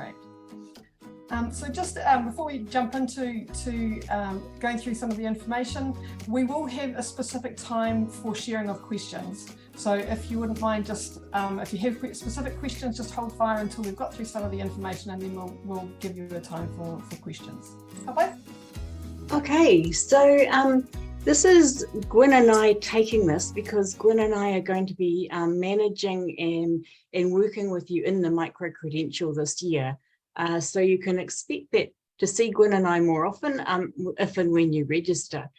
great. So just before we jump into going through some of the information, we will have a specific time for sharing of questions. So if you wouldn't mind, just if you have specific questions, just hold fire until we've got through some of the information, and then we'll give you a time for questions. Bye-bye. Okay, so this is Gwen and I taking this because Gwen and I are going to be managing and working with you in the micro-credential this year. So you can expect that to see Gwen and I more often if and when you register.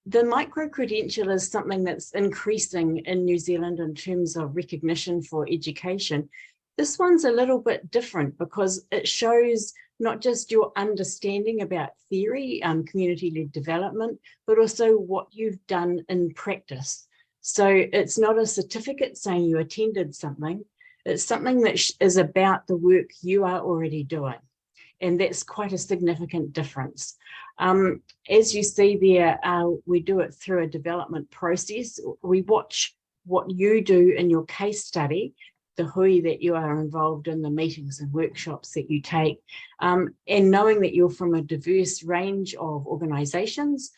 The micro-credential is something that's increasing in New Zealand in terms of recognition for education. This one's a little bit different because it shows not just your understanding about theory, community-led development, but also what you've done in practice. So it's not a certificate saying you attended something. It's something that is about the work you are already doing. And that's quite a significant difference. As you see there, we do it through a development process. We watch what you do in your case study, the hui that you are involved in, the meetings and workshops that you take, and knowing that you're from a diverse range of organisations,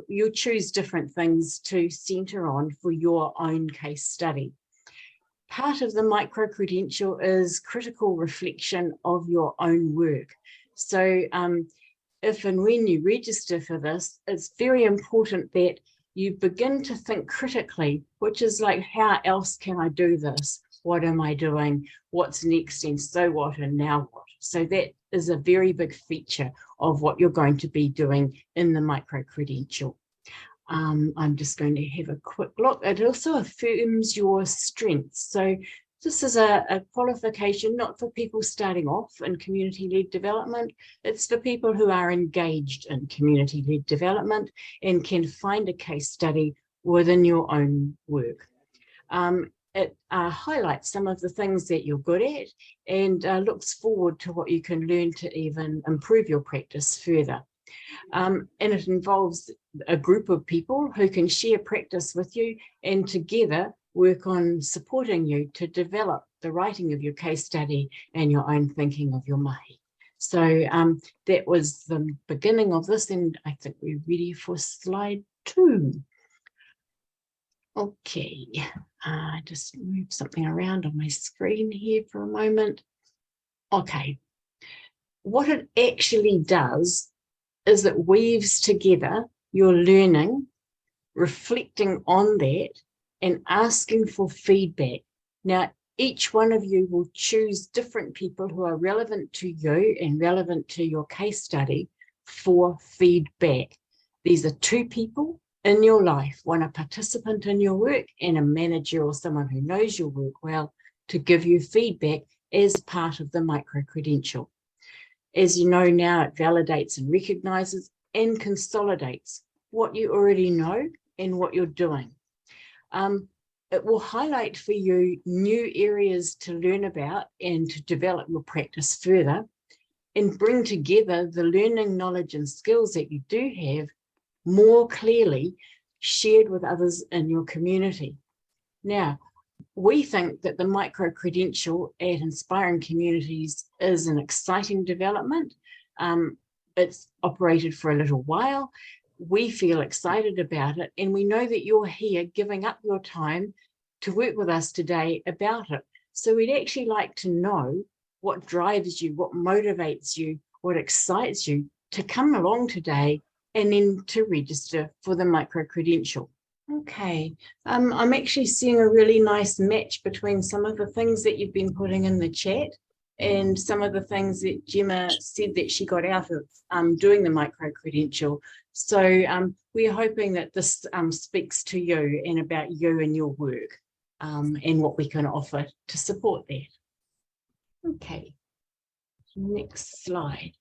you'll choose different things to centre on for your own case study. Part of the micro-credential is critical reflection of your own work. So if and when you register for this, it's very important that you begin to think critically, which is like, how else can I do this? What am I doing? What's next? And so what? And now what? So that is a very big feature of what you're going to be doing in the micro-credential. I'm just going to have a quick look. It also affirms your strengths. So this is a qualification not for people starting off in community-led development. It's for people who are engaged in community-led development and can find a case study within your own work. It highlights some of the things that you're good at and looks forward to what you can learn to even improve your practice further. And it involves a group of people who can share practice with you and together work on supporting you to develop the writing of your case study and your own thinking of your mahi. So that was the beginning of this, and I think we're ready for slide 2. Okay, just move something around on my screen here for a moment. Okay, what it actually does is it weaves together your learning, reflecting on that, and asking for feedback. Now, each one of you will choose different people who are relevant to you and relevant to your case study for feedback. These are 2 people in your life, one a participant in your work and a manager or someone who knows your work well to give you feedback as part of the micro-credential. As you know now, it validates and recognises and consolidates what you already know and what you're doing. It will highlight for you new areas to learn about and to develop your practice further and bring together the learning, knowledge and skills that you do have more clearly shared with others in your community. Now, we think that the micro-credential at Inspiring Communities is an exciting development. It's operated for a little while. We feel excited about it, and we know that you're here giving up your time to work with us today about it. So we'd actually like to know what drives you, what motivates you, what excites you to come along today and then to register for the micro-credential. Okay, I'm actually seeing a really nice match between some of the things that you've been putting in the chat and some of the things that Gemma said that she got out of doing the micro-credential. So we're hoping that this speaks to you and about you and your work and what we can offer to support that. Okay, next slide.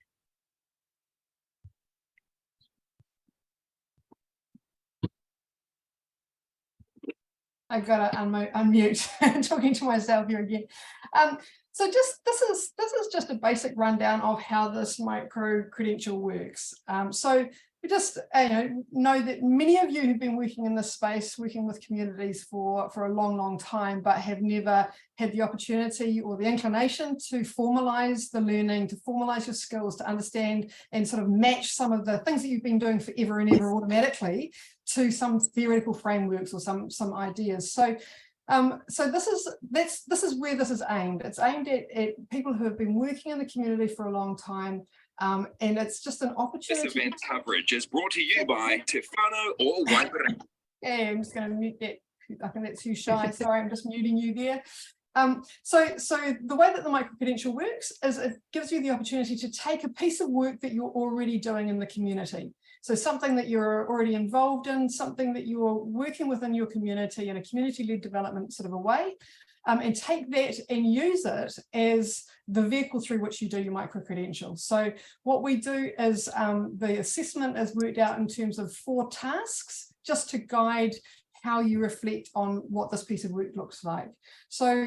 I've got to unmute, talking to myself here again. So this is just a basic rundown of how this micro-credential works. So we just know that many of you who've been working in this space, working with communities for a long time, but have never had the opportunity or the inclination to formalize the learning, to formalize your skills, to understand and sort of match some of the things that you've been doing forever and ever automatically to some theoretical frameworks or some ideas. So this is where this is aimed. It's aimed at people who have been working in the community for a long time, and it's just an opportunity. This event coverage is brought to you by Tefano or Waipere. Yeah, I'm just going to mute that. I think that's too shy. Sorry, I'm just muting you there. So the way that the micro-credential works is it gives you the opportunity to take a piece of work that you're already doing in the community. So something that you're already involved in, something that you're working within your community in a community-led development sort of a way, and take that and use it as the vehicle through which you do your micro-credential. So what we do is the assessment is worked out in terms of 4 tasks, just to guide how you reflect on what this piece of work looks like. So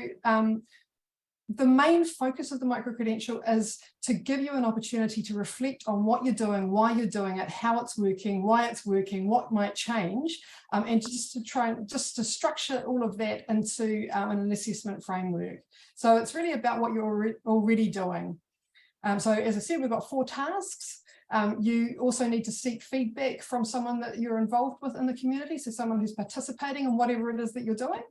the main focus of the micro-credential is to give you an opportunity to reflect on what you're doing, why you're doing it, how it's working, why it's working, what might change, and just to try and just to structure all of that into an assessment framework. So it's really about what you're already doing. So as I said, we've got 4 tasks. You also need to seek feedback from someone that you're involved with in the community, so someone who's participating in whatever it is that you're doing.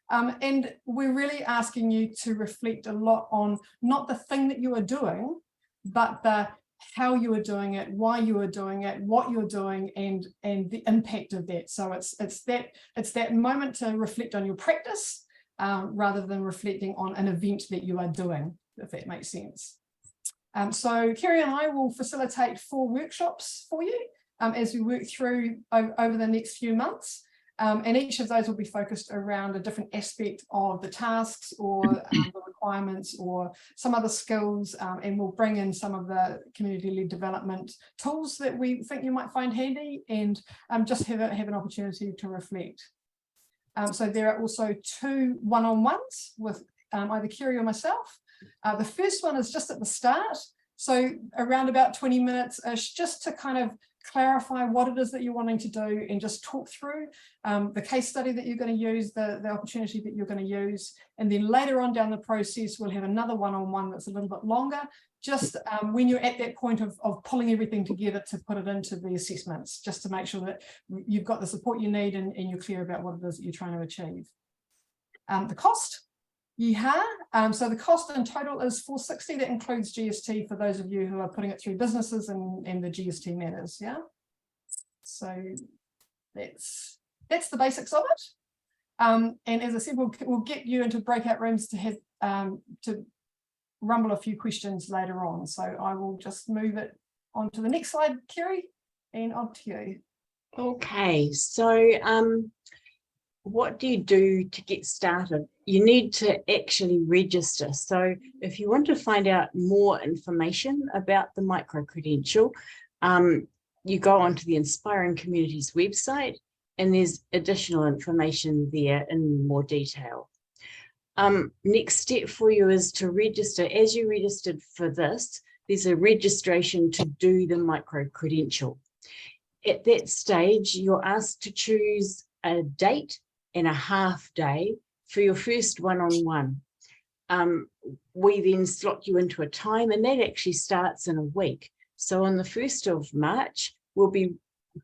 And we're really asking you to reflect a lot on not the thing that you are doing, but the how you are doing it, why you are doing it, what you're doing, and the impact of that. So it's that moment to reflect on your practice rather than reflecting on an event that you are doing, if that makes sense. So Kerry and I will facilitate 4 workshops for you as we work through over the next few months. And each of those will be focused around a different aspect of the tasks or the requirements or some other skills, and we'll bring in some of the community-led development tools that we think you might find handy, and just have an opportunity to reflect. So there are also 2 one-on-ones with either Kerry or myself. The first one is just at the start, so around about 20 minutes just to kind of clarify what it is that you're wanting to do and just talk through the case study that you're going to use, the opportunity that you're going to use. And then later on down the process, we'll have another one-on-one that's a little bit longer, just when you're at that point of pulling everything together to put it into the assessments, just to make sure that you've got the support you need and you're clear about what it is that you're trying to achieve. The cost. So the cost in total is $460. That includes GST for those of you who are putting it through businesses and the GST matters. Yeah. So that's the basics of it. And as I said, we'll get you into breakout rooms to have to rumble a few questions later on. So I will just move it on to the next slide, Kerry, and on to you. Okay, so what do you do to get started? You need to actually register. So if you want to find out more information about the micro-credential, you go onto the Inspiring Communities website, and there's additional information there in more detail. Next step for you is to register. As you registered for this, there's a registration to do the micro-credential. At that stage, you're asked to choose a date and a half day for your first one-on-one. We then slot you into a time, and that actually starts in a week. So on the 1st of March, we'll be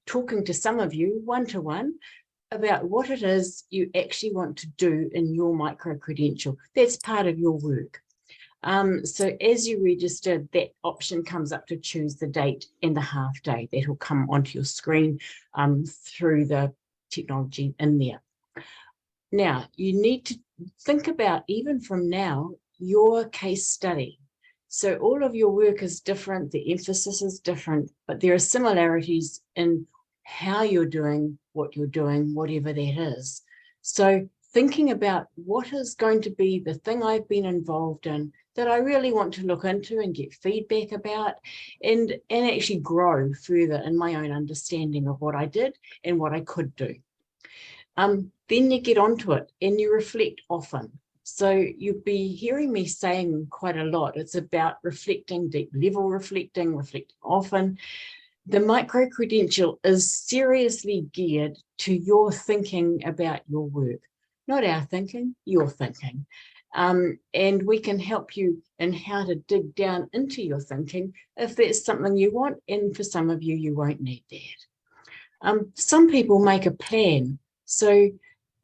talking to some of you one-to-one about what it is you actually want to do in your micro-credential. That's part of your work. So as you register, that option comes up to choose the date and the half day. That will come onto your screen through the technology in there. Now, you need to think about, even from now, your case study. So all of your work is different, the emphasis is different, but there are similarities in how you're doing what you're doing, whatever that is. So thinking about what is going to be the thing I've been involved in that I really want to look into and get feedback about, and actually grow further in my own understanding of what I did and what I could do. Then you get onto it and you reflect often. So you'll be hearing me saying quite a lot. It's about reflecting, deep level reflecting, reflecting often. The micro-credential is seriously geared to your thinking about your work, not our thinking, your thinking. And we can help you in how to dig down into your thinking if that's something you want, and for some of you, you won't need that. Some people make a plan. So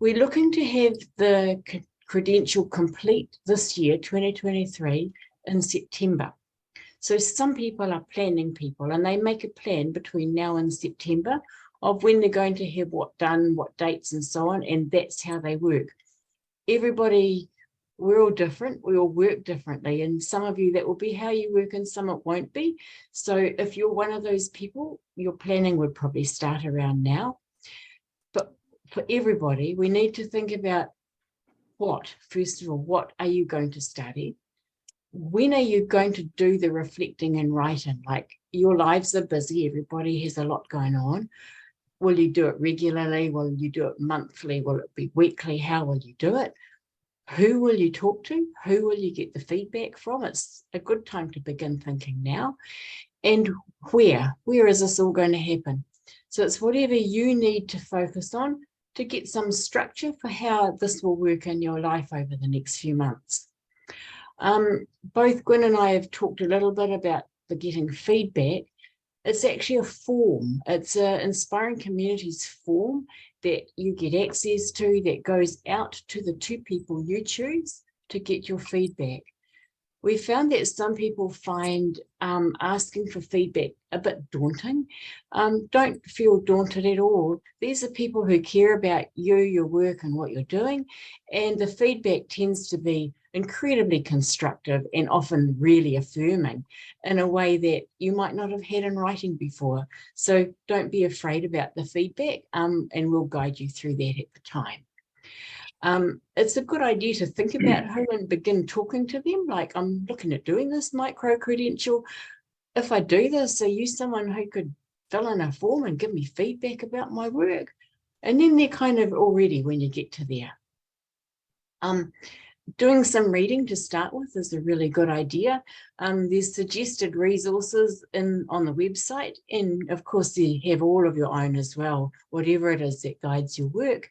we're looking to have the credential complete this year, 2023, in September. So some people are planning people, and they make a plan between now and September of when they're going to have what done, what dates and so on, and that's how they work. Everybody, we're all different, we all work differently, and some of you that will be how you work and some it won't be. So if you're one of those people, your planning would probably start around now. But for everybody, we need to think about first of all, what are you going to study? When are you going to do the reflecting and writing? Like, your lives are busy, everybody has a lot going on. Will you do it regularly? Will you do it monthly? Will it be weekly? How will you do it? Who will you talk to? Who will you get the feedback from? It's a good time to begin thinking now. And where is this all going to happen? So it's whatever you need to focus on to get some structure for how this will work in your life over the next few months. Both Gwen and I have talked a little bit about the getting feedback. It's actually a form. It's an Inspiring Communities form that you get access to that goes out to the 2 people you choose to get your feedback. We found that some people find asking for feedback a bit daunting. Don't feel daunted at all. These are people who care about you, your work, and what you're doing. And the feedback tends to be incredibly constructive and often really affirming in a way that you might not have had in writing before. So don't be afraid about the feedback, and we'll guide you through that at the time. It's a good idea to think about who and begin talking to them. Like, I'm looking at doing this micro-credential. If I do this, are you someone who could fill in a form and give me feedback about my work? And then they're kind of all ready when you get to there. Doing some reading to start with is a really good idea. There's suggested resources on the website, and of course you have all of your own as well, whatever it is that guides your work,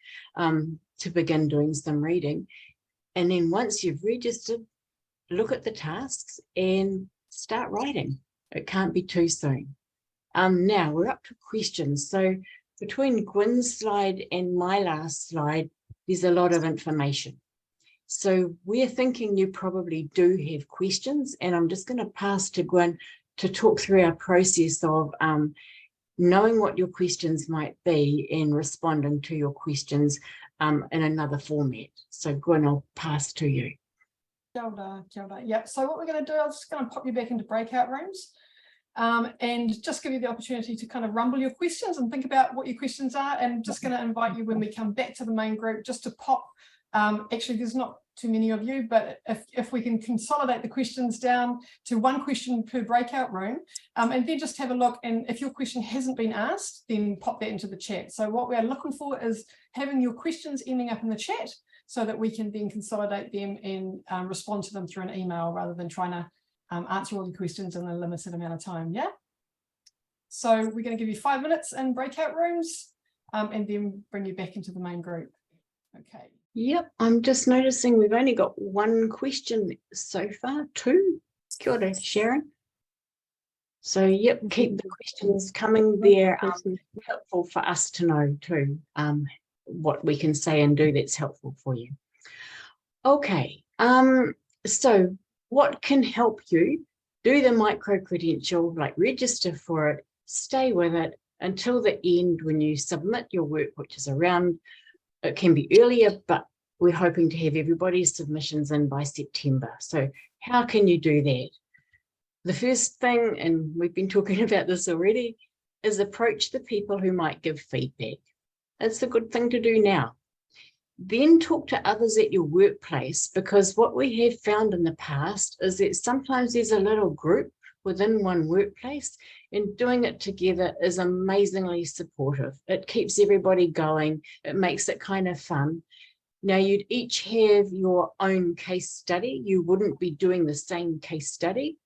to begin doing some reading. And then once you've registered, look at the tasks and start writing. It can't be too soon. Now we're up to questions. So between Gwen's slide and my last slide, there's a lot of information. So we're thinking you probably do have questions, and I'm just going to pass to Gwen to talk through our process of knowing what your questions might be and responding to your questions in another format. So Gwen, I'll pass to you. Kia ora, kia ora. Yeah, so what we're going to do, I'm just going to pop you back into breakout rooms and just give you the opportunity to kind of rumble your questions and think about what your questions are. And I'm just going to invite you, when we come back to the main group, just to pop. Actually, there's not too many of you, but if we can consolidate the questions down to 1 question per breakout room, and then just have a look, and if your question hasn't been asked, then pop that into the chat. So what we are looking for is having your questions ending up in the chat so that we can then consolidate them and respond to them through an email rather than trying to answer all the questions in a limited amount of time. Yeah. So we're going to give you 5 minutes in breakout rooms and then bring you back into the main group. Okay. Yep, I'm just noticing we've only got 1 question so far, 2. Kia ora, Sharon. So yep, keep the questions coming. They're helpful for us to know too, what we can say and do that's helpful for you. Okay, so what can help you do the micro-credential, like register for it, stay with it until the end when you submit your work, which is around, it can be earlier, but we're hoping to have everybody's submissions in by September. So how can you do that? The first thing, and we've been talking about this already, is approach the people who might give feedback. It's a good thing to do now. Then talk to others at your workplace, because what we have found in the past is that sometimes there's a little group within one workplace, and doing it together is amazingly supportive. It keeps everybody going. It makes it kind of fun. Now, you'd each have your own case study. You wouldn't be doing the same case study,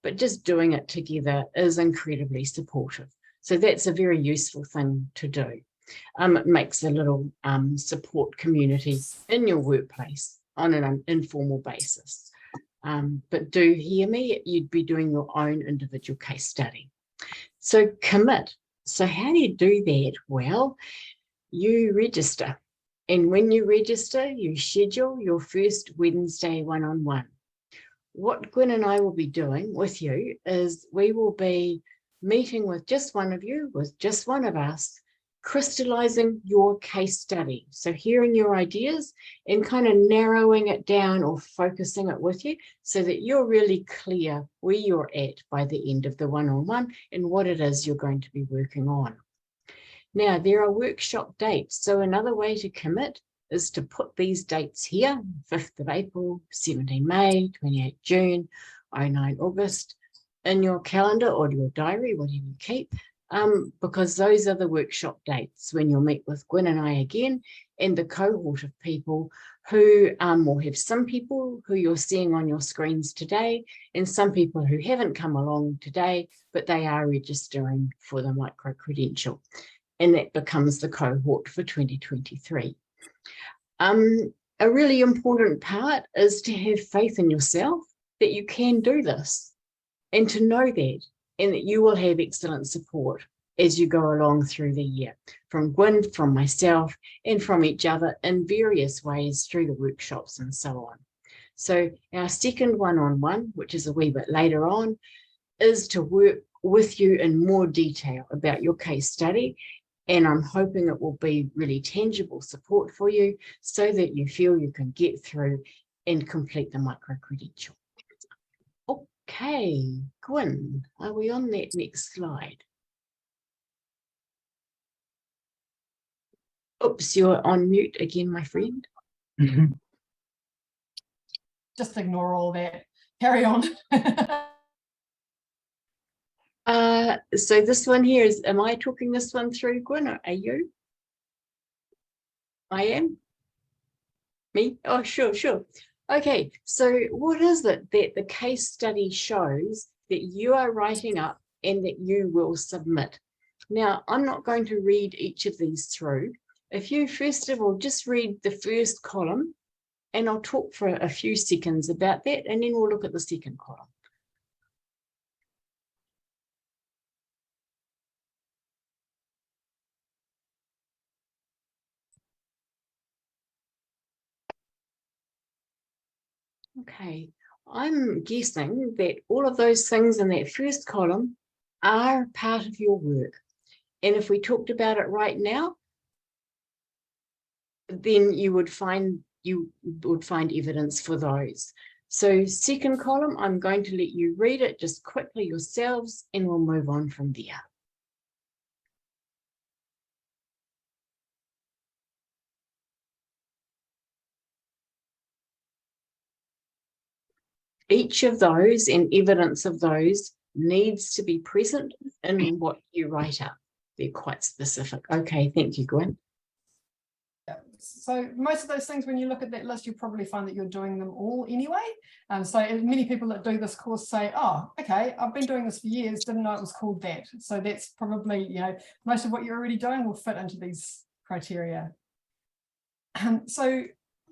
but just doing it together is incredibly supportive. So that's a very useful thing to do. It makes a little support community in your workplace on an informal basis. But do hear me, you'd be doing your own individual case study. So commit. So how do you do that? Well, you register. And when you register, you schedule your first Wednesday one-on-one. What Gwen and I will be doing with you is we will be meeting with just one of you, with just one of us, crystallizing your case study. So hearing your ideas and kind of narrowing it down or focusing it with you so that you're really clear where you're at by the end of the one-on-one and what it is you're going to be working on. Now, there are workshop dates. So another way to commit is to put these dates here, 5th of April, 17 May, 28 June, 09 August, in your calendar or your diary, whatever you keep, because those are the workshop dates when you'll meet with Gwen and I again, and the cohort of people who will have some people who you're seeing on your screens today, and some people who haven't come along today, but they are registering for the micro-credential. And that becomes the cohort for 2023. A really important part is to have faith in yourself that you can do this and to know that, and that you will have excellent support as you go along through the year from Gwen, from myself, and from each other in various ways through the workshops and so on. So our second one-on-one, which is a wee bit later on, is to work with you in more detail about your case study. And I'm hoping it will be really tangible support for you so that you feel you can get through and complete the micro-credential. Okay, Gwen, are we on that next slide? Oops, you're on mute again, my friend. Just ignore all that. Carry on. So this one here is, am I talking this one through, Gwen, or are you? I am? Me? Oh, sure. Okay, so what is it that the case study shows that you are writing up and that you will submit? Now, I'm not going to read each of these through. If you, first of all, just read the first column, and I'll talk for a few seconds about that, and then we'll look at the second column. Okay, I'm guessing that all of those things in that first column are part of your work. And if we talked about it right now, then you would find evidence for those. So second column, I'm going to let you read it just quickly yourselves, and we'll move on from there. Each of those and evidence of those needs to be present in what you write up. They're quite specific. Okay, thank you, Gwen. So most of those things, when you look at that list, you'll probably find that you're doing them all anyway. So many people that do this course say, oh, okay, I've been doing this for years, didn't know it was called that. So that's probably, you know, most of what you're already doing will fit into these criteria. So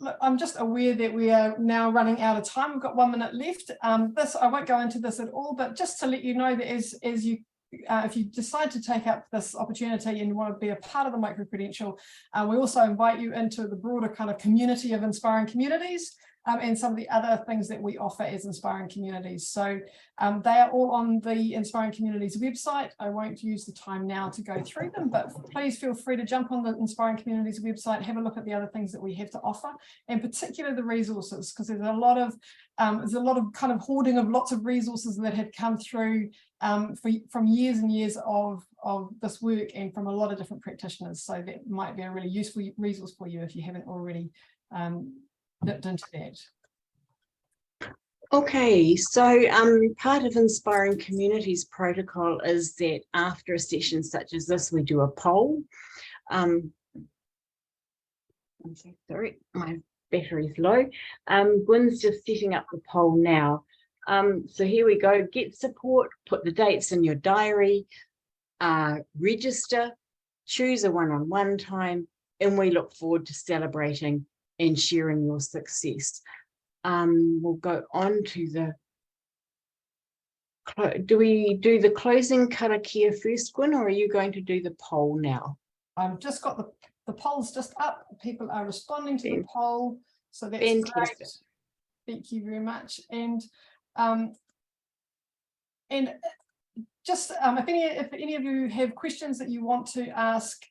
look, I'm just aware that we are now running out of time. We've got 1 minute left. I won't go into this at all, but just to let you know that as you if you decide to take up this opportunity and you want to be a part of the micro-credential, we also invite you into the broader kind of community of inspiring communities and some of the other things that we offer as inspiring communities. So they are all on the Inspiring Communities website. I won't use the time now to go through them, but please feel free to jump on the Inspiring Communities website, have a look at the other things that we have to offer, and particularly the resources, because there's a lot of kind of hoarding of lots of resources that had come through from years and years of this work and from a lot of different practitioners. So that might be a really useful resource for you if you haven't already dipped into that. Okay, so part of Inspiring Communities protocol is that after a session such as this, we do a poll. I'm so sorry, my battery's low. Gwen's just setting up the poll now. So here we go, get support, put the dates in your diary. register, choose a one-on-one time, and we look forward to celebrating and sharing your success. We'll go on to the, do we do the closing karakia first, Gwen, or are you going to do the poll now? I've just got the polls just up. People are responding to the poll. So that's Fantastic. great. Thank you very much. And just if any of you have questions that you want to ask,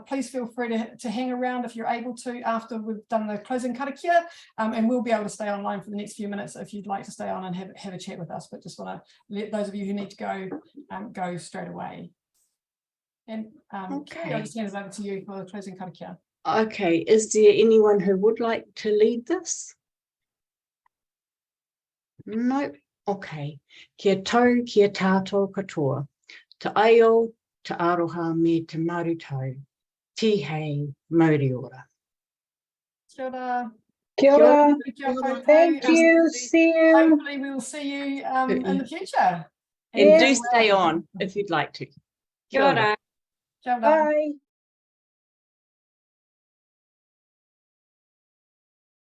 please feel free to hang around if you're able to after we've done the closing karakia, and we'll be able to stay online for the next few minutes if you'd like to stay on and have a chat with us. But just want to let those of you who need to go go straight away. And Kerry, I'll just hand it over to you for the closing karakia. Okay, is there anyone who would like to lead this? No. Okay. Kia tau, kia tātou katoa. Te aio, te aroha me te marutau. Tihei mauri ora. Kia ora. Kia ora. Thank you. See you. Hopefully we will see you in the future. And do stay on if you'd like to. Kia ora. Kia ora. Bye.